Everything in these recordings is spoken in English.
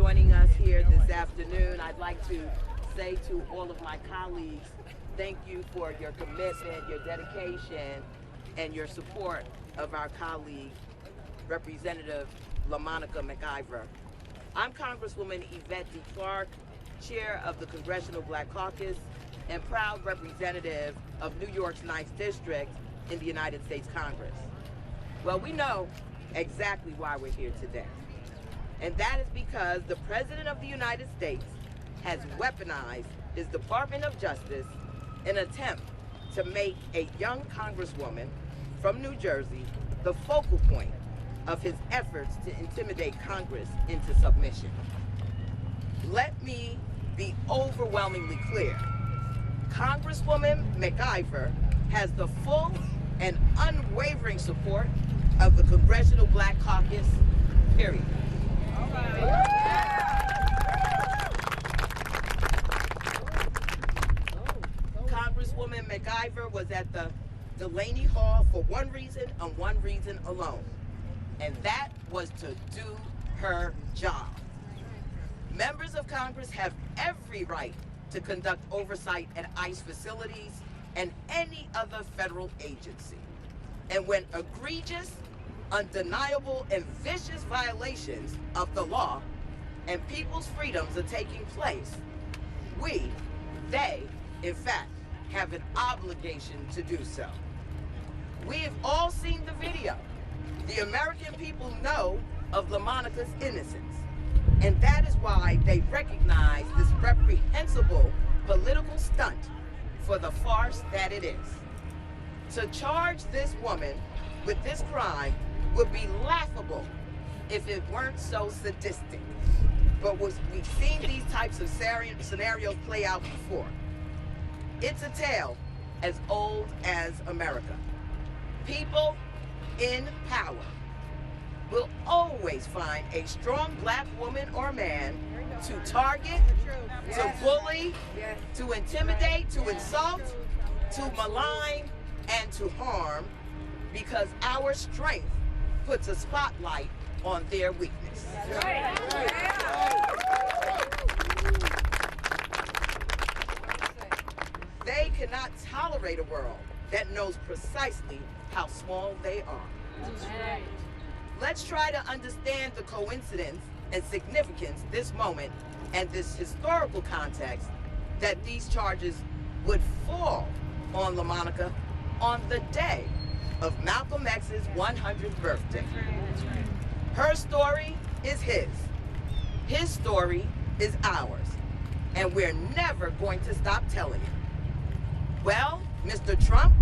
joining us here this afternoon. I'd like to say to all of my colleagues, thank you for your commitment, your dedication, and your support of our colleague, Representative LaMonica McIver. I'm Congresswoman Yvette D. Clarke, Chair of the Congressional Black Caucus and proud representative of New York's 9th District in the United States Congress. Well, we know exactly why we're here today. And that is because the President of the United States has weaponized his Department of Justice in an attempt to make a young Congresswoman from New Jersey the focal point of his efforts to intimidate Congress into submission. Let me be overwhelmingly clear. Congresswoman McIver has the full and unwavering support of the Congressional Black Caucus, period. Congresswoman McIver was at the Delaney Hall for one reason and one reason alone, and that was to do her job. Members of Congress have every right to conduct oversight at ICE facilities and any other federal agency. And when egregious, undeniable, and vicious violations of the law and people's freedoms are taking place, they, in fact, have an obligation to do so. We have all seen the video. The American people know of LaMonica's innocence, and that is why they recognize this reprehensible political stunt for the farce that it is. To charge this woman with this crime would be laughable if it weren't so sadistic. But we've seen these types of scenarios play out before. It's a tale as old as America. People in power will always find a strong black woman or man to target, to bully, to intimidate, to insult, to malign, and to harm, because our strength puts a spotlight on their weakness. They cannot tolerate a world that knows precisely how small they are. Let's try to understand the coincidence and significance this moment and this historical context that these charges would fall on LaMonica on the day of Malcolm X's 100th birthday. Her story is his story is ours, and we're never going to stop telling it. Well, Mr. Trump,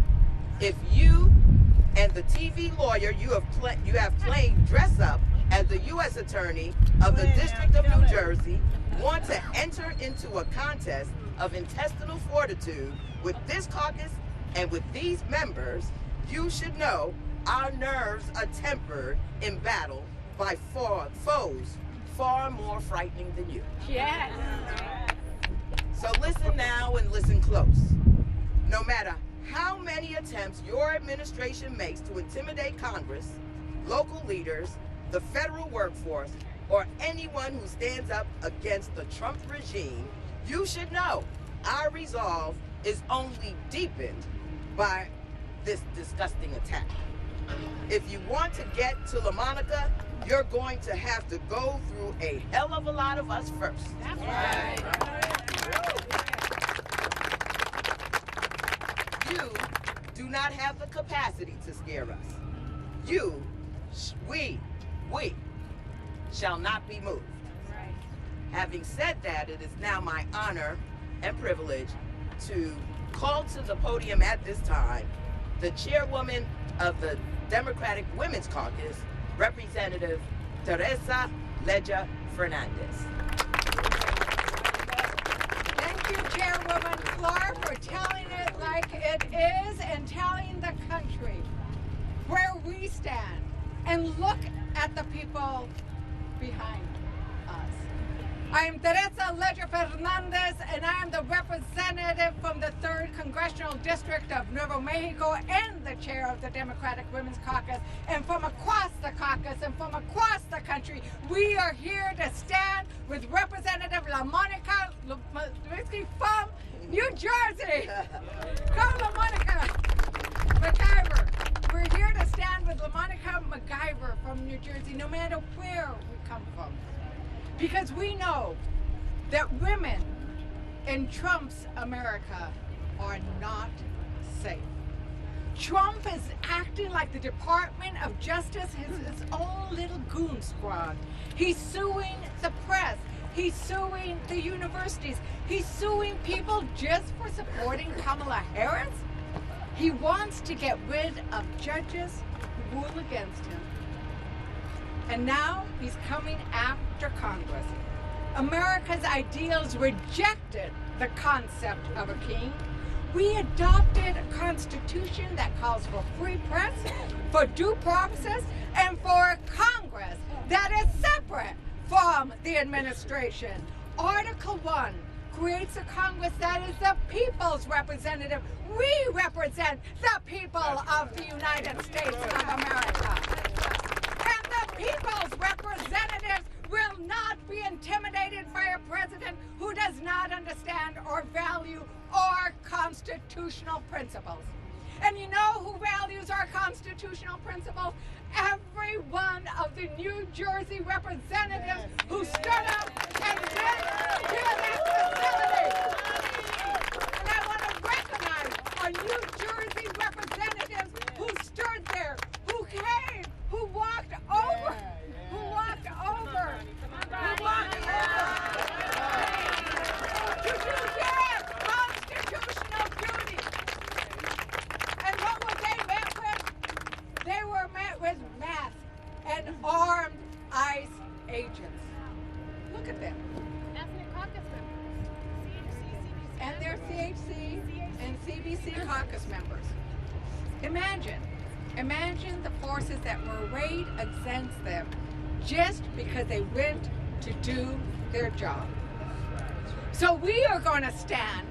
if you and the TV lawyer you have claimed dress up as the U.S. Attorney of the District of New Jersey want to enter into a contest of intestinal fortitude with this caucus and with these members, you should know our nerves are tempered in battle by foes far more frightening than you. Yes. So listen now and listen close. No matter how many attempts your administration makes to intimidate Congress, local leaders, the federal workforce, or anyone who stands up against the Trump regime, you should know our resolve is only deepened by this disgusting attack. If you want to get to LaMonica, you're going to have to go through a hell of a lot of us first. That's right. You do not have the capacity to scare us. We shall not be moved. Right. Having said that, it is now my honor and privilege to call to the podium at this time the chairwoman of the Democratic Women's Caucus, Representative Teresa Leja Fernandez. Thank you, Chairwoman Clarke, for telling it like it is and telling the country where we stand and look at the people behind us. I am Teresa Ledger Fernandez, and I am the representative from the 3rd Congressional District of Nuevo Mexico and the chair of the Democratic Women's Caucus. And from across the caucus and from across the country, we are here to stand with Representative LaMonica from New Jersey. Go LaMonica McIver. We're here to stand with LaMonica McIver from New Jersey, no matter where we come from. Because we know that women in Trump's America are not safe. Trump is acting like the Department of Justice is his own little goon squad. He's suing the press. He's suing the universities. He's suing people just for supporting Kamala Harris. He wants to get rid of judges who rule against him. And now he's coming after Congress. America's ideals rejected the concept of a king. We adopted a constitution that calls for free press, for due process, and for a Congress that is separate from the administration. Article 1 creates a Congress that is the people's representative. We represent the people of the United States of America. People's representatives will not be intimidated by a president who does not understand or value our constitutional principles. And you know who values our constitutional principles? Every one of the New Jersey representatives who stood up and went to that facility. And I want to recognize our New Jersey representatives who stood there, who came, who walked over, to do their constitutional duty. And what were they met with? They were met with meth and armed ICE agents. Look at them. Ethnic caucus members. CHC, CBC. And they're CHC and CBC caucus members. Imagine the forces that were arrayed against them just because they went to do their job. So we are going to stand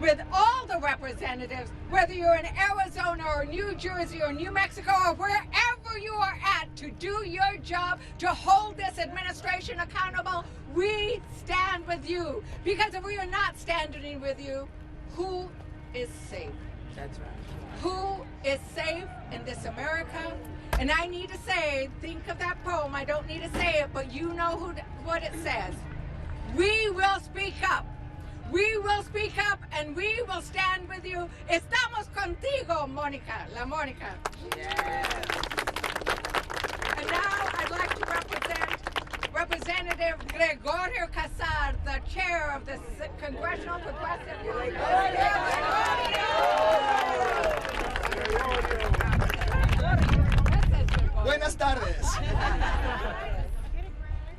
with all the representatives, whether you're in Arizona or New Jersey or New Mexico or wherever you are at, to do your job, to hold this administration accountable. We stand with you. Because if we are not standing with you, who is safe? That's right. Who is safe in this America? And I need to say, think of that poem. I don't need to say it, but you know what it says. We will speak up. We will speak up and we will stand with you. Estamos contigo, Mónica, LaMonica. Yes. And now I'd like to represent Representative Gregorio Casar, the chair of the Congressional Progressive League. Buenas tardes.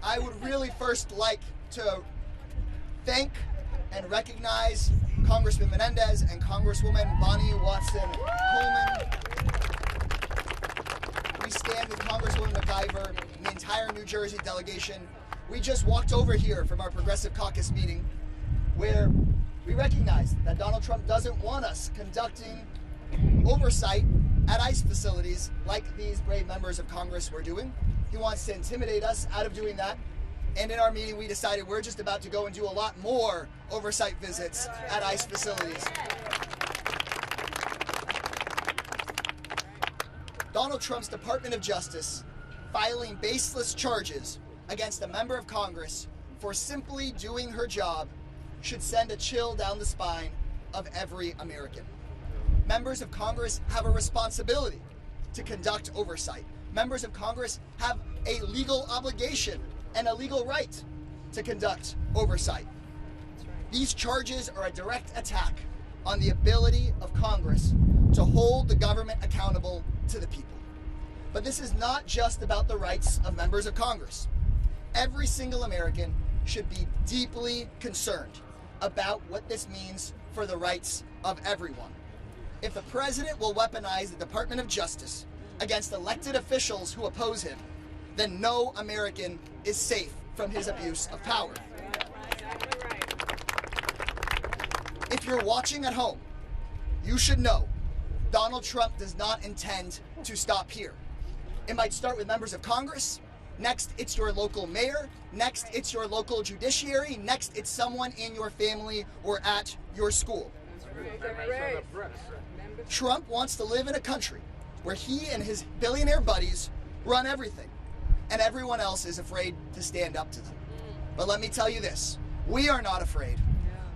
I would really first like to thank and recognize Congressman Menendez and Congresswoman Bonnie Watson-Coleman. We stand with Congresswoman McIver and the entire New Jersey delegation. We just walked over here from our Progressive Caucus meeting where we recognize that Donald Trump doesn't want us conducting oversight at ICE facilities like these brave members of Congress were doing. He wants to intimidate us out of doing that. And in our meeting, we decided we're just about to go and do a lot more oversight visits at ICE facilities. Donald Trump's Department of Justice filing baseless charges against a member of Congress for simply doing her job should send a chill down the spine of every American. Members of Congress have a responsibility to conduct oversight. Members of Congress have a legal obligation and a legal right to conduct oversight. These charges are a direct attack on the ability of Congress to hold the government accountable to the people. But this is not just about the rights of members of Congress. Every single American should be deeply concerned about what this means for the rights of everyone. If the president will weaponize the Department of Justice against elected officials who oppose him, then no American is safe from his abuse of power. If you're watching at home, you should know Donald Trump does not intend to stop here. It might start with members of Congress. Next, it's your local mayor. Next, it's your local judiciary. Next, it's someone in your family or at your school. Trump wants to live in a country where he and his billionaire buddies run everything, and everyone else is afraid to stand up to them. But let me tell you this, we are not afraid.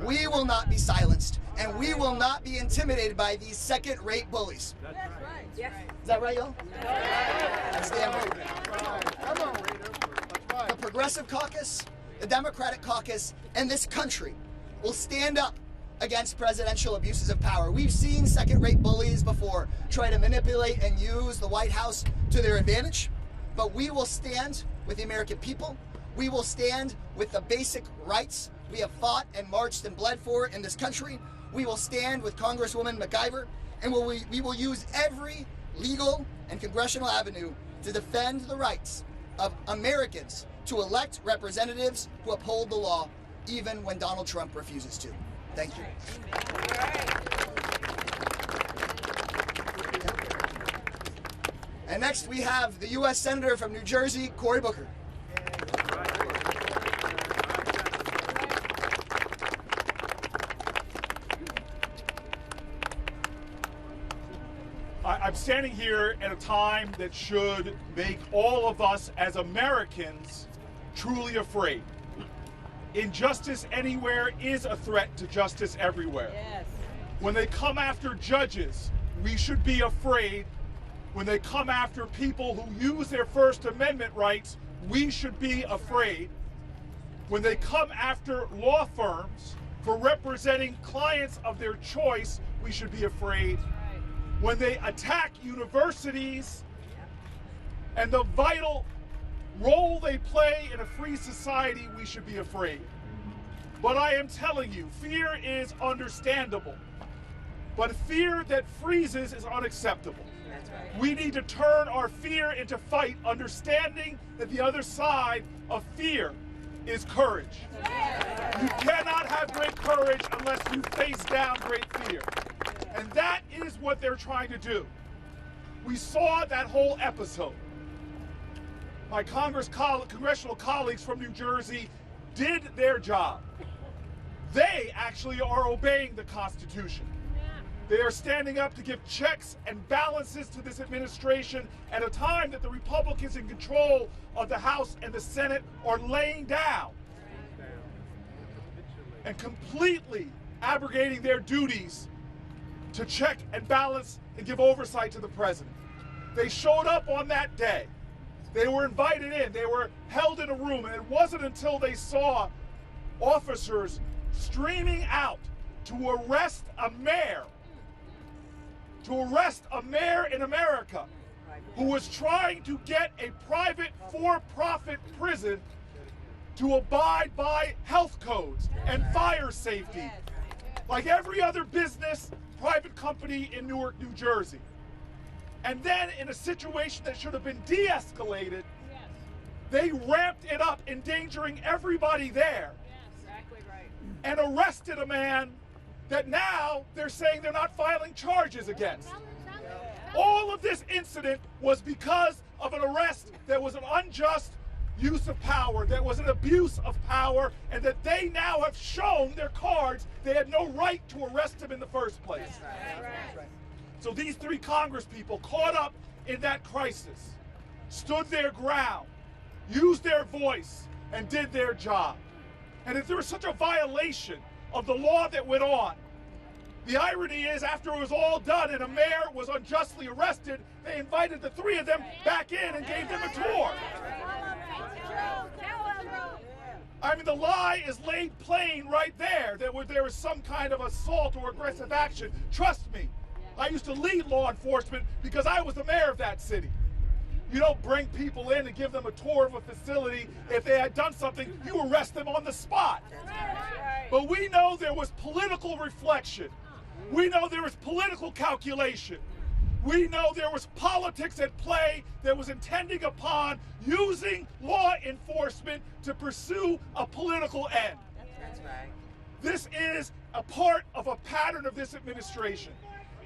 We will not be silenced, and we will not be intimidated by these second-rate bullies. That's right. Yes. Is that right, y'all? That's damn right. The Progressive Caucus, the Democratic Caucus, and this country will stand up against presidential abuses of power. We've seen second-rate bullies before try to manipulate and use the White House to their advantage, but we will stand with the American people. We will stand with the basic rights we have fought and marched and bled for in this country. We will stand with Congresswoman MacGyver, and we will use every legal and congressional avenue to defend the rights of Americans to elect representatives who uphold the law, even when Donald Trump refuses to. Thank you. And next we have the U.S. Senator from New Jersey, Cory Booker. I'm standing here at a time that should make all of us as Americans truly afraid. Injustice anywhere is a threat to justice everywhere. Yes. When they come after judges, we should be afraid. When they come after people who use their First Amendment rights, we should be afraid. When they come after law firms for representing clients of their choice, we should be afraid. When they attack universities and the vital role they play in a free society, we should be afraid. But I am telling you, fear is understandable. But fear that freezes is unacceptable. That's right. We need to turn our fear into fight, understanding that the other side of fear is courage. You cannot have great courage unless you face down great fear. And that is what they're trying to do. We saw that whole episode. My congressional colleagues from New Jersey did their job. They actually are obeying the Constitution. They are standing up to give checks and balances to this administration at a time that the Republicans in control of the House and the Senate are laying down and completely abrogating their duties to check and balance and give oversight to the president. They showed up on that day. They were invited in. They were held in a room, and it wasn't until they saw officers streaming out to arrest a mayor in America who was trying to get a private for-profit prison to abide by health codes and fire safety, like every other business, private company in Newark, New Jersey. And then in a situation that should have been de-escalated, they ramped it up, endangering everybody there. Exactly right. And arrested a man that now they're saying they're not filing charges against. All of this incident was because of an arrest that was an unjust use of power, that was an abuse of power, and that they now have shown their cards they had no right to arrest him in the first place. That's right. So these three Congress people caught up in that crisis, stood their ground, used their voice, and did their job. And if there was such a violation of the law that went on, the irony is, after it was all done and a mayor was unjustly arrested, they invited the three of them back in and gave them a tour. I mean, the lie is laid plain right there, that there was some kind of assault or aggressive action. Trust me, I used to lead law enforcement because I was the mayor of that city. You don't bring people in and give them a tour of a facility. If they had done something, you arrest them on the spot. But we know there was political reflection. We know there was political calculation. We know there was politics at play that was intending upon using law enforcement to pursue a political end. That's right. This is a part of a pattern of this administration.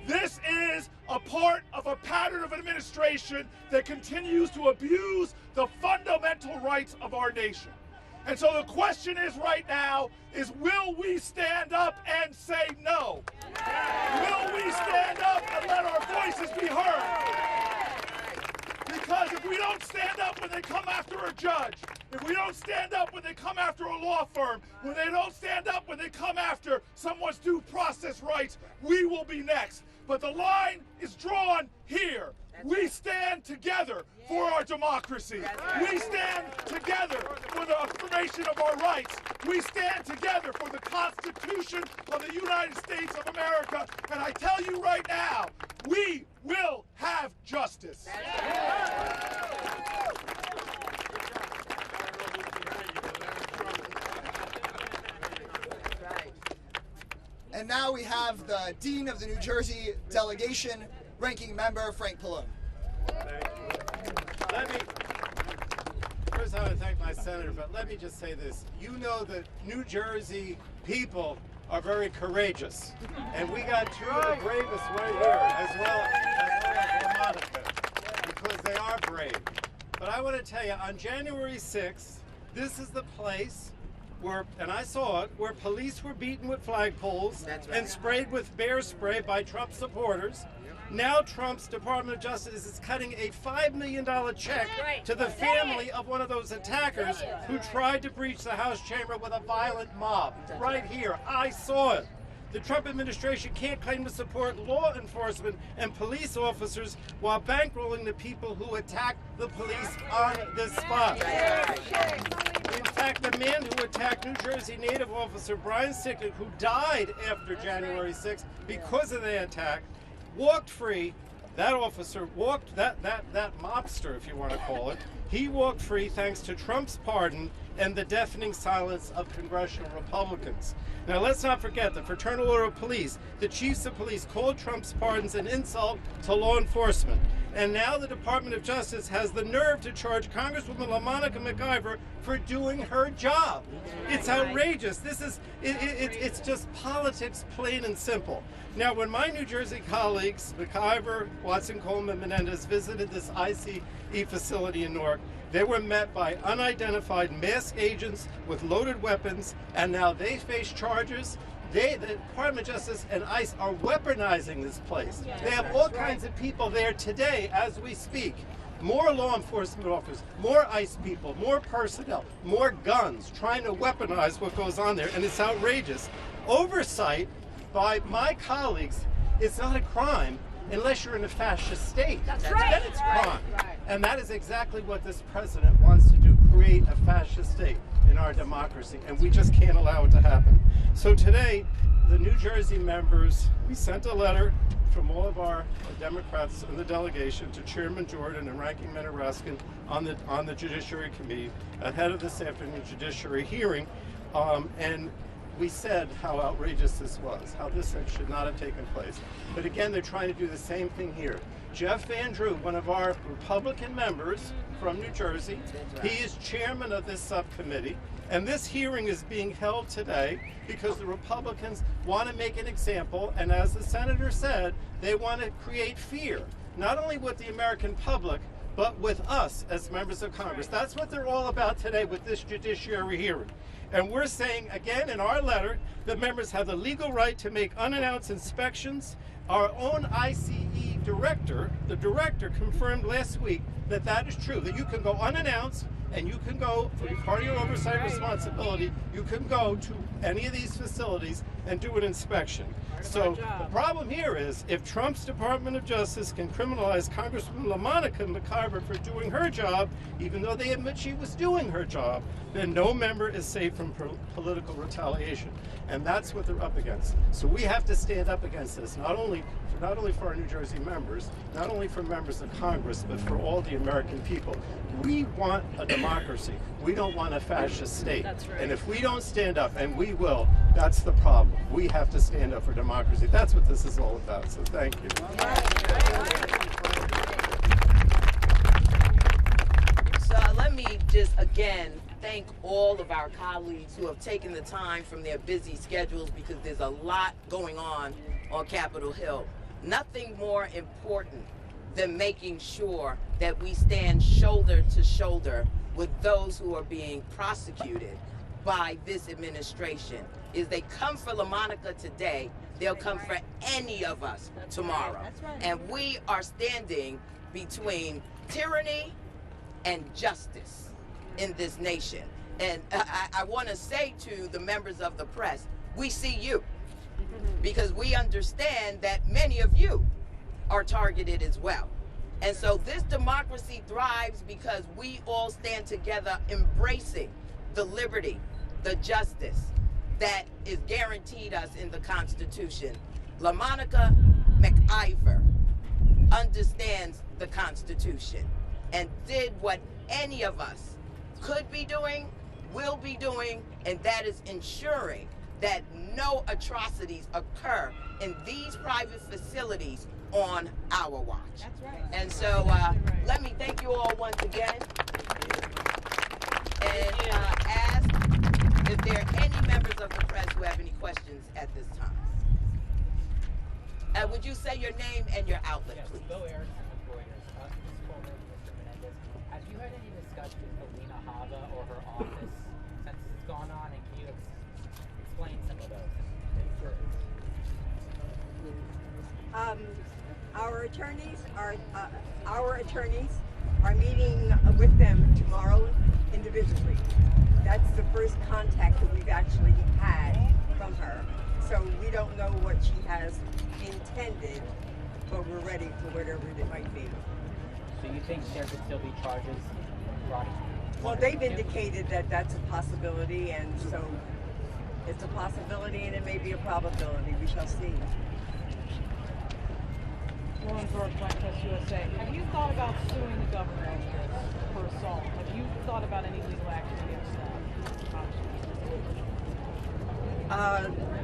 This is a part of a pattern of administration that continues to abuse the fundamental rights of our nation. And so the question is right now is, will we stand up and say no? Will we stand up and let our voices be heard? Because if we don't stand up when they come after a judge, if we don't stand up when they come after a law firm, when they don't stand up when they come after someone's due process rights, we will be next. But the line is drawn here. We stand together for our democracy. We stand together for the affirmation of our rights. We stand together for the Constitution of the United States of America. And I tell you right now, we will have justice. And now we have the Dean of the New Jersey delegation, Ranking Member Frank Pallone. Thank you. First I want to thank my senator, but let me just say this. You know that New Jersey people are very courageous. And we got two of the bravest right here, as well as LaMonica, because they are brave. But I want to tell you, on January 6th, this is the place where, and I saw it, where police were beaten with flagpoles and sprayed with bear spray by Trump supporters. Now Trump's Department of Justice is cutting a $5 million check to the family of one of those attackers who tried to breach the House chamber with a violent mob. Right here, I saw it. The Trump administration can't claim to support law enforcement and police officers while bankrolling the people who attacked the police on this spot. In fact, the man who attacked New Jersey native officer Brian Sicknick, who died after January 6th because of the attack, walked free. That officer walked, that mobster, if you want to call it, he walked free thanks to Trump's pardon and the deafening silence of congressional Republicans. Now let's not forget the Fraternal Order of Police, the chiefs of police called Trump's pardons an insult to law enforcement. And now the Department of Justice has the nerve to charge Congresswoman LaMonica McIver for doing her job. It's outrageous. This is, it's just politics, plain and simple. Now, when my New Jersey colleagues, McIver, Watson, Coleman, Menendez, visited this ICE facility in Newark, they were met by unidentified masked agents with loaded weapons, and now they face charges. The Department of Justice and ICE are weaponizing this place. They have all kinds of people there today as we speak. More law enforcement officers, more ICE people, more personnel, more guns, trying to weaponize what goes on there, and it's outrageous. Oversight by my colleagues, it's not a crime unless you're in a fascist state. That's right. Then it's crime. And that is exactly what this president wants to do, create a fascist state in our democracy, and we just can't allow it to happen. So today, the New Jersey members, we sent a letter from all of our Democrats in the delegation to Chairman Jordan and Ranking Member Raskin on the Judiciary Committee ahead of this afternoon Judiciary hearing, and we said how outrageous this was, how this should not have taken place. But again, they're trying to do the same thing here. Jeff Van Drew, one of our Republican members from New Jersey, he is chairman of this subcommittee, and this hearing is being held today because the Republicans want to make an example, and as the senator said, they want to create fear, not only with the American public, but with us as members of Congress. That's what they're all about today with this judiciary hearing. And we're saying, again, in our letter, that members have the legal right to make unannounced inspections. Our own ICE director, the director, confirmed last week that that is true, that you can go unannounced and you can go, for part of your oversight responsibility, you can go to any of these facilities and do an inspection. So the problem here is, if Trump's Department of Justice can criminalize Congresswoman LaMonica McIver for doing her job, even though they admit she was doing her job, then no member is safe from political retaliation. And that's what they're up against. So we have to stand up against this, not only for our New Jersey members, not only for members of Congress, but for all the American people. We want a democracy. We don't want a fascist state. That's right. And if we don't stand up, and we will, that's the problem. We have to stand up for democracy. That's what this is all about. So thank you. So let me just again thank all of our colleagues who have taken the time from their busy schedules, because there's a lot going on Capitol Hill. Nothing more important than making sure that we stand shoulder to shoulder with those who are being prosecuted by this administration. Is they come for LaMonica today, they'll come for any of us tomorrow. And we are standing between tyranny and justice in this nation. And I want to say to the members of the press, we see you, because we understand that many of you are targeted as well. And so this democracy thrives because we all stand together embracing the liberty, the justice that is guaranteed us in the Constitution. LaMonica McIver understands the Constitution and did what any of us could be doing, will be doing, and that is ensuring that no atrocities occur in these private facilities on our watch. That's right. And so let me thank you all once again, and ask if there are any members of the press who have any questions at this time. Would you say your name and your outlet, Yes, please? Bill Erickson with Reuters. Ms. Coleman, Mr. Menendez, have you had any discussion with Alina Hava or her office since it's gone on, and can you explain some of those? Our attorneys are meeting with them tomorrow individually. That's the first contact that we've actually had from her. So we don't know what she has intended, but we're ready for whatever it might be. So you think there could still be charges brought? Well, they've indicated that that's a possibility, and so it's a possibility and it may be a probability. We shall see. Lauren Burke, Black Press USA. Have you thought about suing the governor over this for assault? Have you thought about any legal action against that?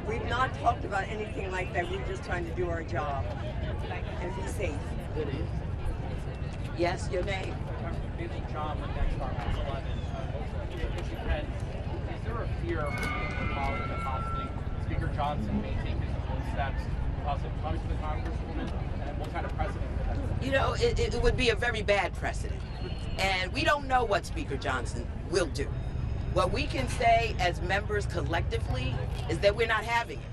We've not talked about anything like that. We're just trying to do our job and be safe. Yes, your name. Billy John with Nexstar House 11. Is there a fear following that possibly Speaker Johnson may take his own steps, possibly punish the Congresswoman? And what kind of precedent would that set? You know, it would be a very bad precedent. And we don't know what Speaker Johnson will do. What we can say as members collectively is that we're not having it.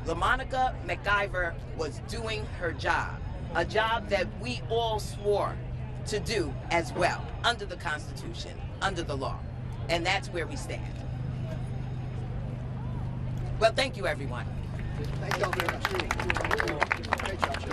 LaMonica McIver was doing her job, a job that we all swore to do as well, under the Constitution, under the law. And that's where we stand. Well, thank you, everyone. Thank you all very much. Great job, Joe.